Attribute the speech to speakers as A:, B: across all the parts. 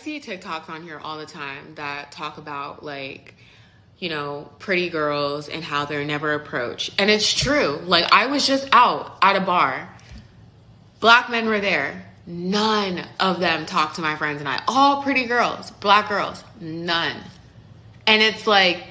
A: see TikToks on here all the time that talk about like, you know, pretty girls and how they're never approached. And it's true. Like, I was just out at a bar. Black men were there. None of them talked to my friends and I. All pretty girls, black girls, none. And it's like,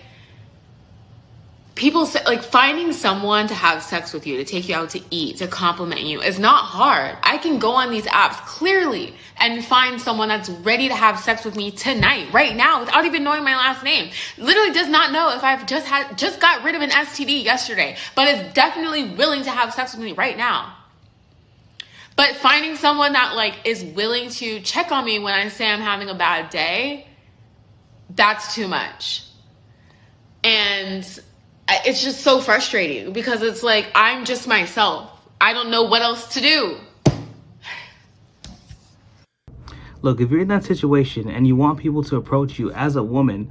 A: people say, like, finding someone to have sex with you, to take you out to eat, to compliment you is not hard. I can go on these apps clearly and find someone that's ready to have sex with me tonight, right now, without even knowing my last name. Literally does not know if I've just got rid of an STD yesterday, but is definitely willing to have sex with me right now. But finding someone that like is willing to check on me when I say I'm having a bad day, that's too much. And it's just so frustrating because it's like, I'm just myself. I don't know what else to do.
B: Look, if you're in that situation and you want people to approach you as a woman,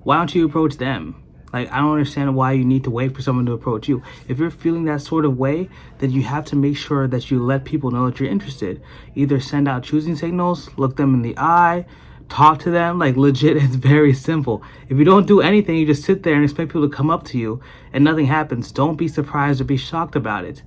B: why don't you approach them? Like, I don't understand why you need to wait for someone to approach you. If you're feeling that sort of way, then you have to make sure that you let people know that you're interested. Either send out choosing signals, look them in the eye, talk to them. Like, legit, it's very simple. If you don't do anything, you just sit there and expect people to come up to you and nothing happens. Don't be surprised or be shocked about it.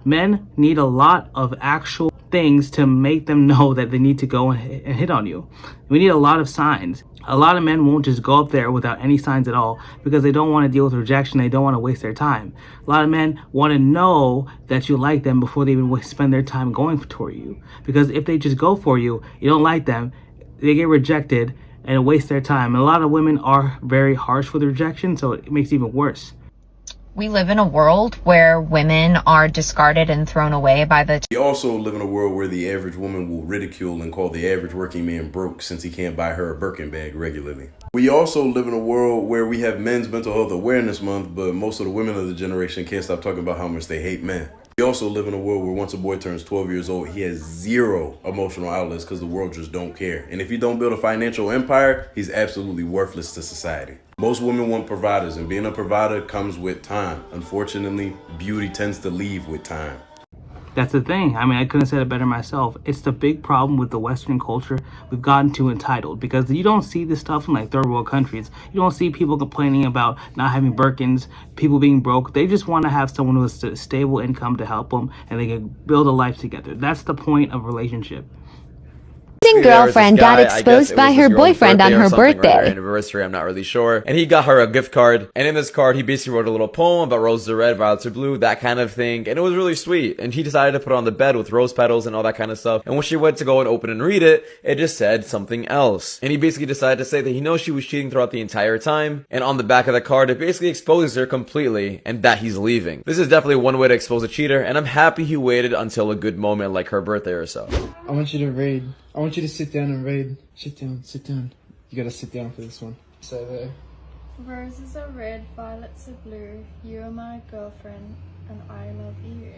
B: Men need a lot of actual things to make them know that they need to go and hit on you. We need a lot of signs. A lot of men won't just go up there without any signs at all because they don't want to deal with rejection. They don't want to waste their time. A lot of men want to know that you like them before they even spend their time going toward you. Because if they just go for you, you don't like them, they get rejected and waste their time. And a lot of women are very harsh with rejection, so it makes it even worse.
C: We live in a world where women are discarded and thrown away by the...
D: We also live in a world where the average woman will ridicule and call the average working man broke since he can't buy her a Birkin bag regularly. We also live in a world where we have Men's Mental Health Awareness Month, but most of the women of the generation can't stop talking about how much they hate men. We also live in a world where once a boy turns 12 years old, he has zero emotional outlets because the world just don't care. And if he don't build a financial empire, he's absolutely worthless to society. Most women want providers, and being a provider comes with time. Unfortunately, beauty tends to leave with time.
B: That's the thing. I mean, I couldn't have said it better myself. It's the big problem with the Western culture. We've gotten too entitled because you don't see this stuff in like third world countries. You don't see people complaining about not having Birkins, people being broke. They just want to have someone with a stable income to help them and they can build a life together. That's the point of a relationship.
E: Girlfriend got exposed by her boyfriend on her birthday.
F: Or anniversary, I'm not really sure. And he got her a gift card. And in this card, he basically wrote a little poem about roses are red, violets are blue, that kind of thing. And it was really sweet. And he decided to put it on the bed with rose petals and all that kind of stuff. And when she went to go and open and read it, it just said something else. And he basically decided to say that he knows she was cheating throughout the entire time. And on the back of the card, it basically exposes her completely and that he's leaving. This is definitely one way to expose a cheater. And I'm happy he waited until a good moment like her birthday or so.
G: I want you to read. I want you to sit down and read. Sit down, sit down. You gotta sit down for this one. So there.
H: Roses are red, violets are blue. You are my girlfriend, and I love you.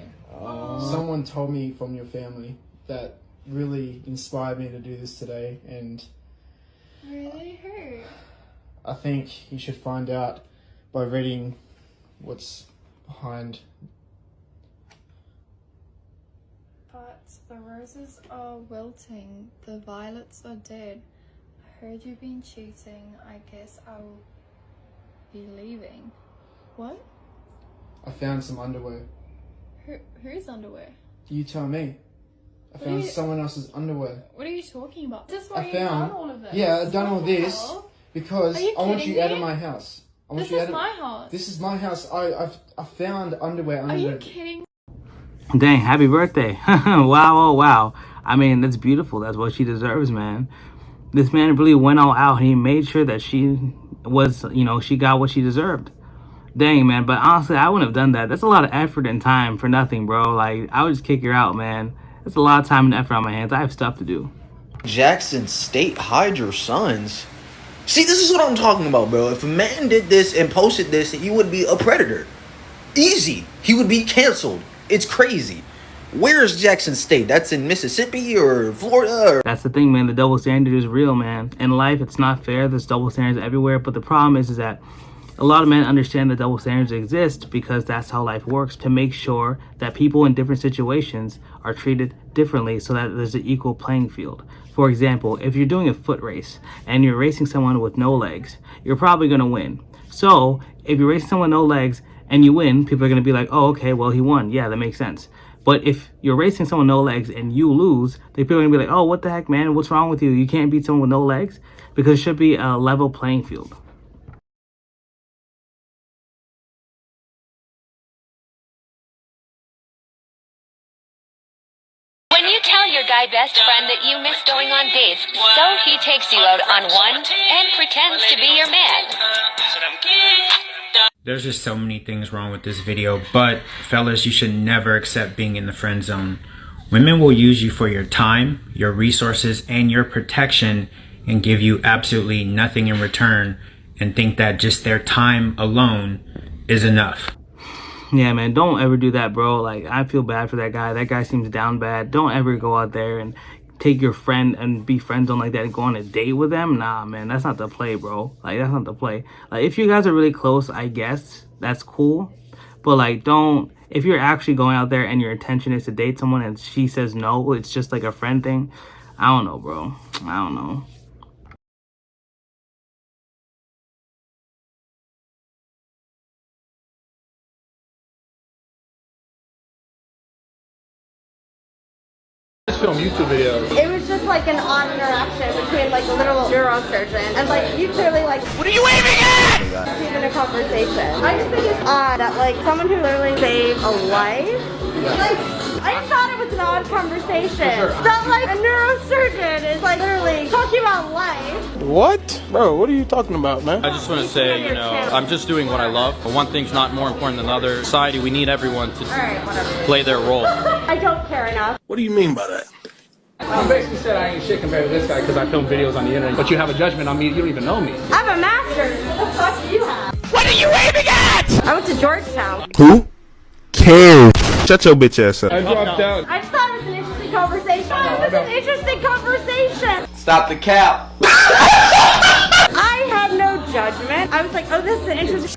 G: Someone told me from your family that really inspired me to do this today, and
H: Really? Who?
G: I think you should find out by reading what's behind.
H: But the roses are wilting, the violets are dead. I heard you've been cheating. I guess I'll be leaving. What?
G: I found some underwear.
H: Whose underwear?
G: You tell me. I found someone else's underwear.
H: What are you talking about? Is this why you've
G: found,
H: done all of this?
G: Yeah, I've done all this because I want you out of my house.
H: This is my house.
G: This is my house. I found underwear under.
H: Are you kidding?
B: Dang, happy birthday. Wow, oh wow. I mean, that's beautiful. That's what she deserves, man. This man really went all out. He made sure that she was, you know, she got what she deserved. Dang, man. But honestly, I wouldn't have done that. That's a lot of effort and time for nothing, bro. Like, I would just kick her out, man. That's a lot of time and effort on my hands. I have stuff to do.
I: Jackson State, hide your sons. See, this is what I'm talking about, bro. If a man did this and posted this, he would be a predator. Easy. He would be canceled. It's crazy. Where's Jackson State? That's in Mississippi or Florida? Or...
B: That's the thing, man. The double standard is real, man. In life, it's not fair. There's double standards everywhere. But the problem is that a lot of men understand that double standards exist because that's how life works, to make sure that people in different situations are treated differently so that there's an equal playing field. For For example, if you're doing a foot race and you're racing someone with no legs, you're probably going to win. So if you're racing someone with no legs and you win, people are going to be like, oh, okay, well, he won. Yeah, that makes sense. But if you're racing someone with no legs and you lose, then people are going to be like, oh, what the heck, man? What's wrong with you? You can't beat someone with no legs? Because it should be a level playing field.
E: When you tell your guy best friend that you miss going on dates, so he takes you out on one and pretends to be your man.
J: There's just so many things wrong with this video, but fellas, you should never accept being in the friend zone. Women will use you for your time, your resources, and your protection and give you absolutely nothing in return and think that just their time alone is enough.
B: Yeah, man, don't ever do that, bro. Like, I feel bad for that guy. That guy seems down bad. Don't ever go out there and take your friend and be friends on like that and go on a date with them. Nah, man, that's not the play, bro. Like, that's not the play. Like, if you guys are really close, I guess that's cool. But, like, don't, if you're actually going out there and your intention is to date someone and she says no, it's just like a friend thing. I don't know, bro. I don't know.
K: Film YouTube videos.
L: It was just like an odd interaction between like a little neurosurgeon and like you clearly like, what are you aiming at? Even a conversation. I just think it's odd that like someone who literally saved a life, like I just thought it was an odd conversation. That like a neurosurgeon is like literally talking about life.
K: What? Bro, what are you talking about, man?
M: I just want to say, you know, I'm just doing what I love. But one thing's not more important than the other. Society, we need everyone to play their role.
L: I don't care enough.
K: What do you mean by that? I basically said I ain't shit compared to this guy because I film videos on the internet. But you have a judgment on me, you don't even know me.
L: I have a master's. What the fuck do you have?
K: What are you aiming at?
L: I went to Georgetown.
K: Who cares? Shut your bitch ass up.
L: I dropped out. I just thought it was an interesting conversation. It was an interesting conversation.
I: Stop the cap.
L: I had no judgment. I was like, oh, this is an interesting.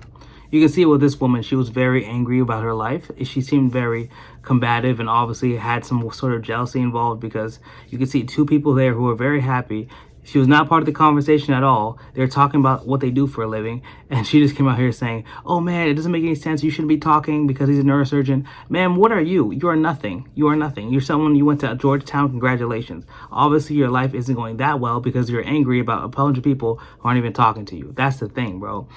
B: You can see with this woman, she was very angry about her life. She seemed very combative and obviously had some sort of jealousy involved because you can see two people there who were very happy. She was not part of the conversation at all. They were talking about what they do for a living. And she just came out here saying, oh man, it doesn't make any sense. You shouldn't be talking because he's a neurosurgeon. Ma'am, what are you? You are nothing. You are nothing. You're someone, you went to Georgetown. Congratulations. Obviously, your life isn't going that well because you're angry about a bunch of people who aren't even talking to you. That's the thing, bro.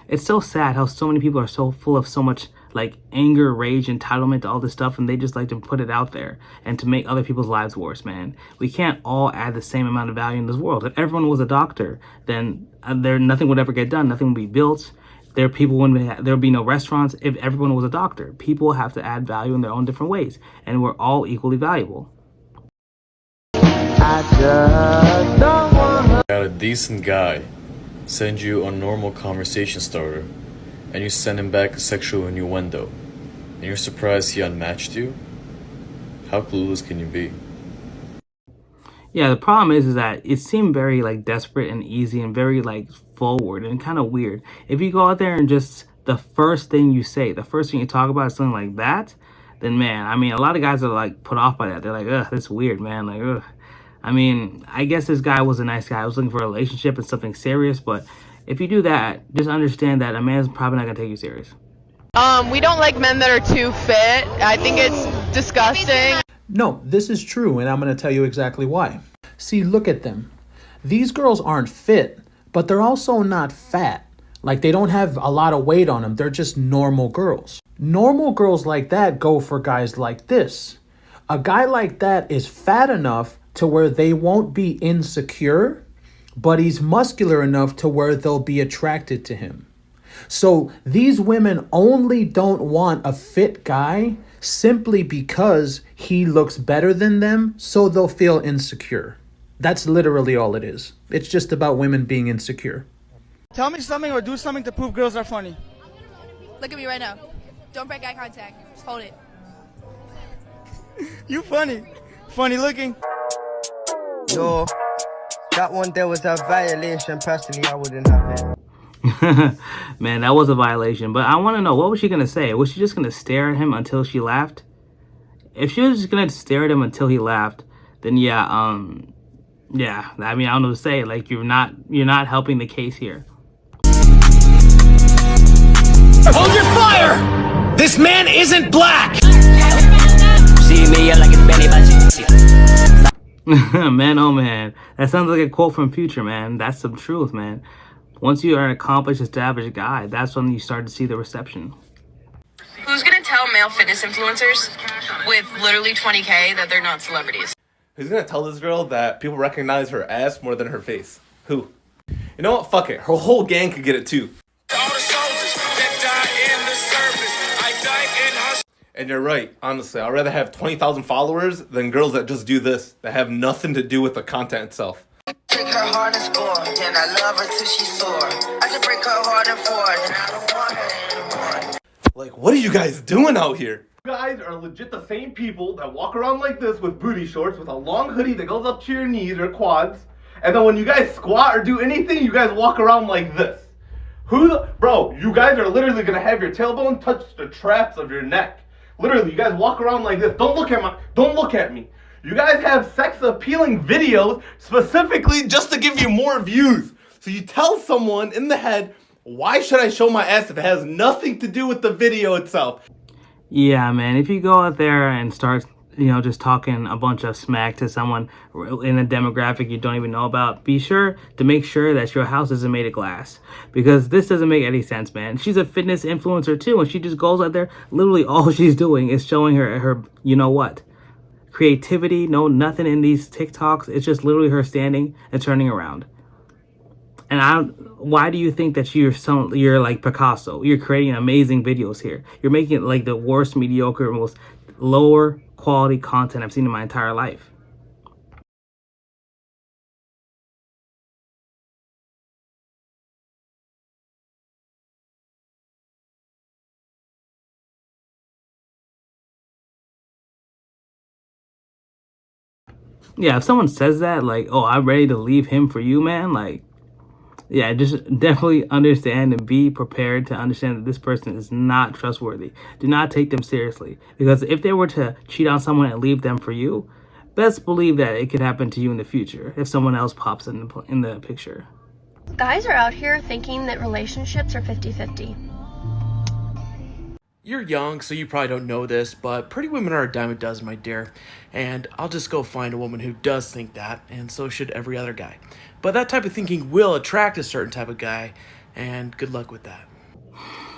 B: It's so sad how so many people are so full of so much like anger, rage, entitlement to all this stuff, and they just like to put it out there and to make other people's lives worse, man. We can't all add the same amount of value in this world. If everyone was a doctor, then nothing would ever get done. Nothing would be built. There would be no restaurants if everyone was a doctor. People have to add value in their own different ways, and we're all equally valuable.
N: I just don't want a decent guy send you a normal conversation starter and you send him back a sexual innuendo and you're surprised he unmatched you? How clueless can you be?
B: Yeah, the problem is that it seemed very like desperate and easy and very like forward and kind of weird. If you go out there and just the first thing you say, the first thing you talk about is something like that, then man, I mean, a lot of guys are like put off by that. They're like, ugh, that's weird, man. Like, ugh. I mean, I guess this guy was a nice guy. I was looking for a relationship and something serious, but if you do that, just understand that a man's probably not gonna take you serious.
O: We don't like men that are too fit. I think it's disgusting.
P: No, this is true, and I'm gonna tell you exactly why. See, look at them. These girls aren't fit, but they're also not fat. Like, they don't have a lot of weight on them. They're just normal girls. Normal girls like that go for guys like this. A guy like that is fat enough to where they won't be insecure, but he's muscular enough to where they'll be attracted to him. So these women only don't want a fit guy simply because he looks better than them, so they'll feel insecure. That's literally all it is. It's just about women being insecure.
Q: Tell me something or do something to prove girls are funny.
R: Look at me right now. Don't break eye contact. Just hold it.
Q: You funny. Funny looking.
S: Yo, that one there was a violation. Personally, I wouldn't have it.
B: Man, that was a violation. But I want to know, what was she going to say? Was she just going to stare at him until she laughed? If she was just going to stare at him until he laughed, then yeah, Yeah, I mean, I don't know what to say. Like, you're not helping the case here.
T: Hold your fire! This man isn't black!
B: Man, oh man, that sounds like a quote from Future, man. That's some truth, man. Once you are an accomplished, established guy, that's when you start to see the reception.
U: Who's gonna tell male fitness influencers with literally 20K that they're not celebrities?
V: Who's gonna tell this girl that people recognize her ass more than her face? Who? You know what? Fuck it. Her whole gang could get it too. And you're right, honestly. I'd rather have 20,000 followers than girls that just do this, that have nothing to do with the content itself.
W: Break her heart and score, then I love her till she's sore. I can break her heart and four, then I don't want her anymore.
V: Like, what are you guys doing out here? You guys are legit the same people that walk around like this with booty shorts, with a long hoodie that goes up to your knees or quads, and then when you guys squat or do anything, you guys walk around like this. Bro, you guys are literally gonna have your tailbone touch the traps of your neck. Literally, you guys walk around like this. Don't look at me. You guys have sex appealing videos specifically just to give you more views. So you tell someone in the head, why should I show my ass if it has nothing to do with the video itself?
B: Yeah, man, if you go out there and start, just talking a bunch of smack to someone in a demographic you don't even know about, be sure to make sure that your house isn't made of glass. Because this doesn't make any sense, man. She's a fitness influencer too, and she just goes out there, literally all she's doing is showing her you know what? Creativity, nothing in these TikToks. It's just literally her standing and turning around. And why do you think that you're like Picasso? You're creating amazing videos here. You're making it like the worst, mediocre, most lower quality content I've seen in my entire life. Yeah, if someone says that, like, oh, I'm ready to leave him for you, man, like, yeah, just definitely understand and be prepared to understand that this person is not trustworthy. Do not take them seriously. Because if they were to cheat on someone and leave them for you, best believe that it could happen to you in the future if someone else pops in the picture.
X: Guys are out here thinking that relationships are 50-50.
Y: You're young, so you probably don't know this, but pretty women are a dime a dozen, my dear. And I'll just go find a woman who does think that, and so should every other guy. But that type of thinking will attract a certain type of guy, and good luck with that.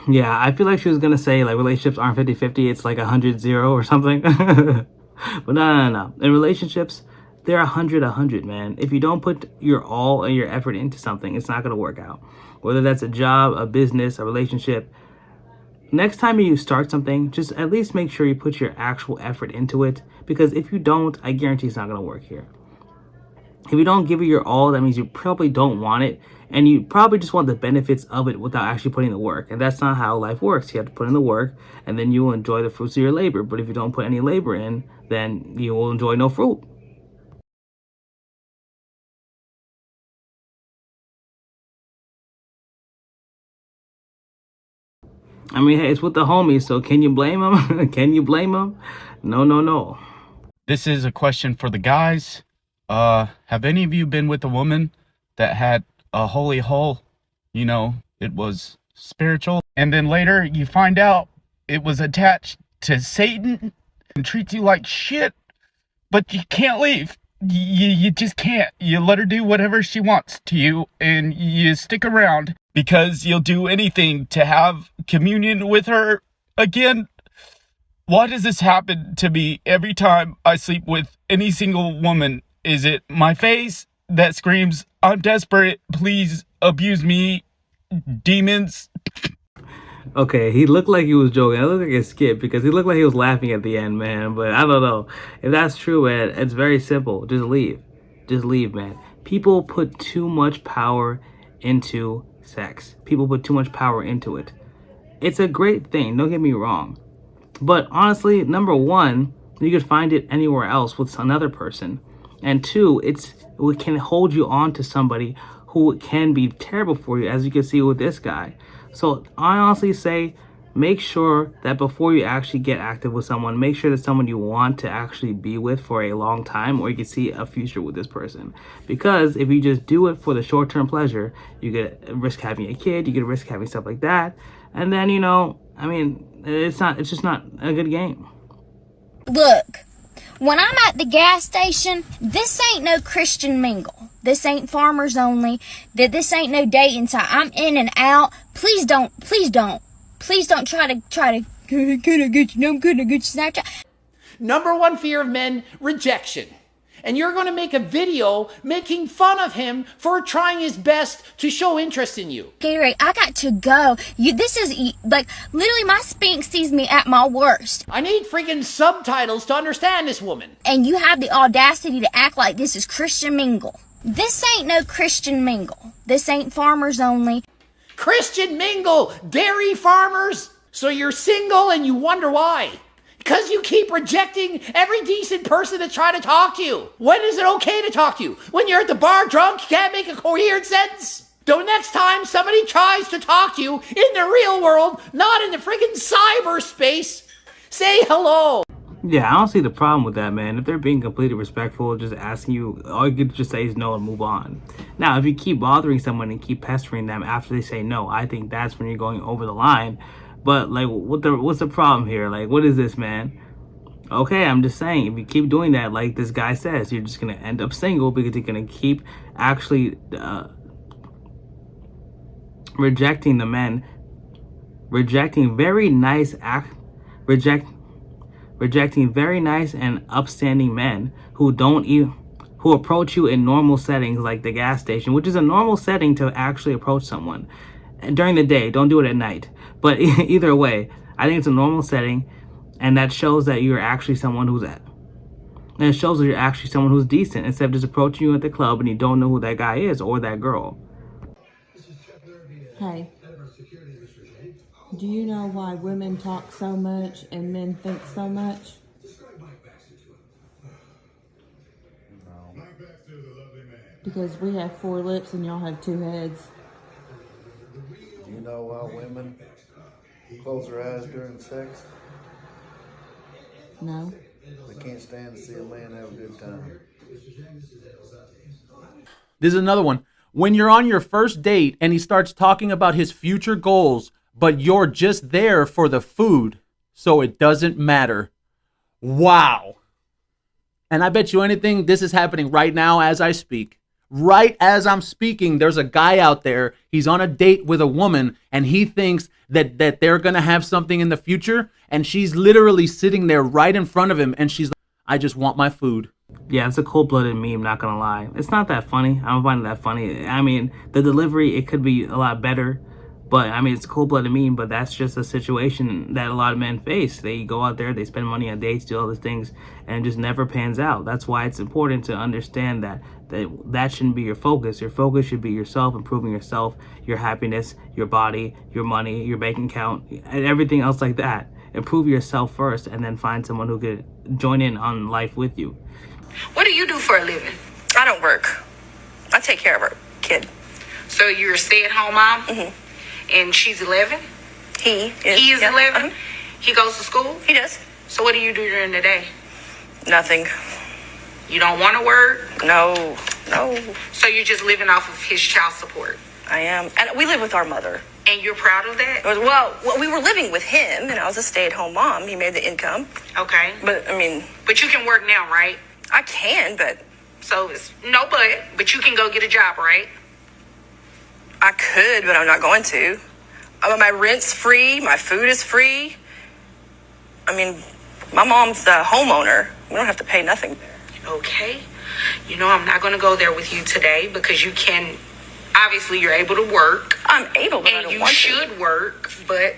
B: Yeah, I feel like she was going to say, like, relationships aren't 50-50, it's like 100-0 or something. But no. In relationships, they're 100-100, man. If you don't put your all and your effort into something, it's not going to work out. Whether that's a job, a business, a relationship. Next time you start something, just at least make sure you put your actual effort into it. Because if you don't, I guarantee it's not going to work here. If you don't give it your all, that means you probably don't want it. And you probably just want the benefits of it without actually putting the work. And that's not how life works. You have to put in the work, and then you will enjoy the fruits of your labor. But if you don't put any labor in, then you will enjoy no fruit. I mean, hey, it's with the homies, so can you blame them? Can you blame them? No.
Z: This is a question for the guys. Have any of you been with a woman that had a holy hole? It was spiritual. And then later you find out it was attached to Satan and treats you like shit, but you can't leave. You just can't. You let her do whatever she wants to you, and you stick around because you'll do anything to have communion with her again. Why does this happen to me every time I sleep with any single woman? Is it my face that screams, I'm desperate, please abuse me, demons?
B: Okay, he looked like he was joking. It looked like a skit because he looked like he was laughing at the end, man. But I don't know. If that's true, man, it's very simple. Just leave. Just leave, man. People put too much power into sex. People put too much power into it. It's a great thing, don't get me wrong. But honestly, number one, you could find it anywhere else with another person. And two, it can hold you on to somebody who can be terrible for you, as you can see with this guy. So I honestly say, make sure that before you actually get active with someone, make sure that someone you want to actually be with for a long time, or you can see a future with this person. Because if you just do it for the short-term pleasure, you could risk having a kid, you could risk having stuff like that, and then, you know, I mean, it's just not a good game.
A: Look, when I'm at the gas station, this ain't no Christian mingle. This ain't farmers only. This ain't no dating site. I'm in and out. Please don't try to could I get you Snapchat.
C: Number one fear of men, rejection. And you're going to make a video making fun of him for trying his best to show interest in you.
A: Gary, I got to go. This is like literally my Sphinx sees me at my worst.
C: I need freaking subtitles to understand this woman.
A: And you have the audacity to act like this is Christian mingle. This ain't no Christian mingle. This ain't farmers only.
C: Christian mingle, dairy farmers. So you're single and you wonder why. Because you keep rejecting every decent person that try to talk to you. When is it okay to talk to you? When you're at the bar drunk, you can't make a coherent sentence? So next time somebody tries to talk to you in the real world, not in the freaking cyberspace, say hello.
B: Yeah, I don't see the problem with that, man. If they're being completely respectful, just asking you, all you could just say is no and move on. Now, if you keep bothering someone and keep pestering them after they say no, I think that's when you're going over the line. But, like, what's the problem here? Like, what is this, man? Okay, I'm just saying, if you keep doing that, like this guy says, you're just going to end up single because you're going to keep actually rejecting the men, rejecting very nice and upstanding men who who approach you in normal settings like the gas station, which is a normal setting to actually approach someone. And during the day, don't do it at night. But either way, I think it's a normal setting, and that shows that you're actually someone who's decent, instead of just approaching you at the club and you don't know who that guy is or that girl.
D: Hey, do you know why women talk so much and men think so much?
F: No.
D: Because we have 4 lips and y'all have 2 heads.
F: Do you know why women close their eyes during sex?
D: No.
F: They can't stand to see a man have a good time.
P: This is another one. When you're on your first date and he starts talking about his future goals, but you're just there for the food, so it doesn't matter. Wow. And I bet you anything, this is happening right now as I speak. Right as I'm speaking, there's a guy out there, he's on a date with a woman, and he thinks that they're going to have something in the future, and she's literally sitting there right in front of him, and she's like, I just want my food.
B: Yeah, it's a cold-blooded meme, not gonna lie. It's not that funny. I don't find it that funny. I mean, the delivery, it could be a lot better, but I mean, it's a cold-blooded meme, but that's just a situation that a lot of men face. They go out there, they spend money on dates, do all these things, and it just never pans out. That's why it's important to understand that shouldn't be your focus. Your focus should be yourself, improving yourself, your happiness, your body, your money, your bank account, and everything else like that. Improve yourself first, and then find someone who could join in on life with you.
U: What do you do for a living? I don't work. I take care of our kid. So you're a stay-at-home mom? Mm-hmm. And she's 11? He is 11? He goes to school? He does. So what do you do during the day? Nothing. You don't want to work? No. So you're just living off of his child support? I am. And we live with our mother. And you're proud of that? Well, we were living with him, and I was a stay-at-home mom. He made the income. Okay. But you can work now, right? I can, but... So it's no but you can go get a job, right? I could, but I'm not going to. My rent's free. My food is free. My mom's the homeowner. We don't have to pay nothing. Okay. I'm not going to go there with you today because you can... Obviously, you're able to work. I'm able, but I don't want to. And you should work, but...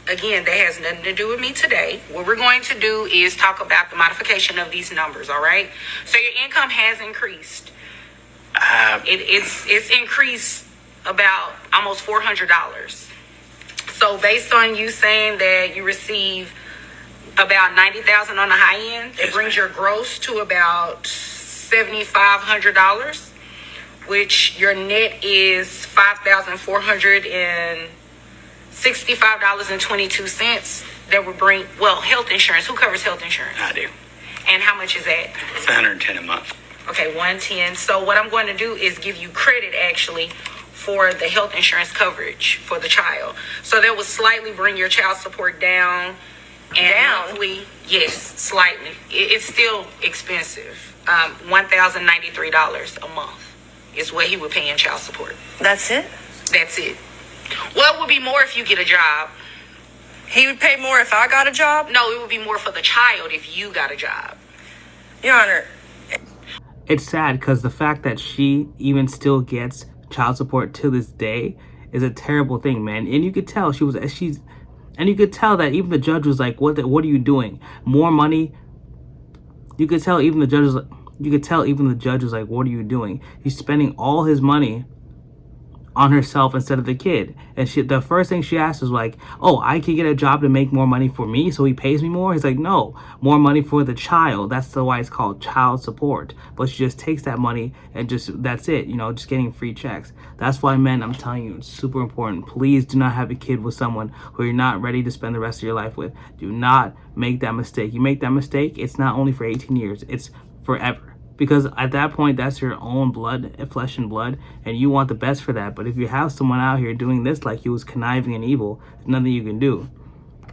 U: Again, that has nothing to do with me today. What we're going to do is talk about the modification of these numbers, all right? So your income has increased. It's increased about almost $400. So based on you saying that you receive about $90,000 on the high end, it brings your gross to about $7,500, which your net is $5,460. $65.22. That would bring, well, health insurance. Who covers health insurance?
E: I do.
U: And how much is that?
E: It's $110 a month.
U: Okay, 110. So what I'm going to do is give you credit actually for the health insurance coverage for the child. So that would slightly bring your child support down. And monthly, yes, slightly. It's still expensive. $1,093 a month is what he would pay in child support.
W: That's it?
U: That's it. Well, it would be more if you get a job.
W: He would pay more if I got a job?
U: No, it would be more for the child if you got a job.
W: Your Honor.
B: It's sad because the fact that she even still gets child support to this day is a terrible thing, man. And you could tell you could tell that even the judge was like, what are you doing? More money? You could tell even the judge was like, what are you doing? He's spending all his money on herself instead of the kid. And the first thing she asked was like, oh, I can get a job to make more money for me so he pays me more? He's like, no, more money for the child. That's why it's called child support. But she just takes that money and that's it, just getting free checks. That's why, men, I'm telling you, it's super important. Please do not have a kid with someone who you're not ready to spend the rest of your life with. Do not make that mistake. You make that mistake, it's not only for 18 years, it's forever. Because at that point, that's your own blood, flesh and blood, and you want the best for that. But if you have someone out here doing this like you was conniving and evil, there's nothing you can do.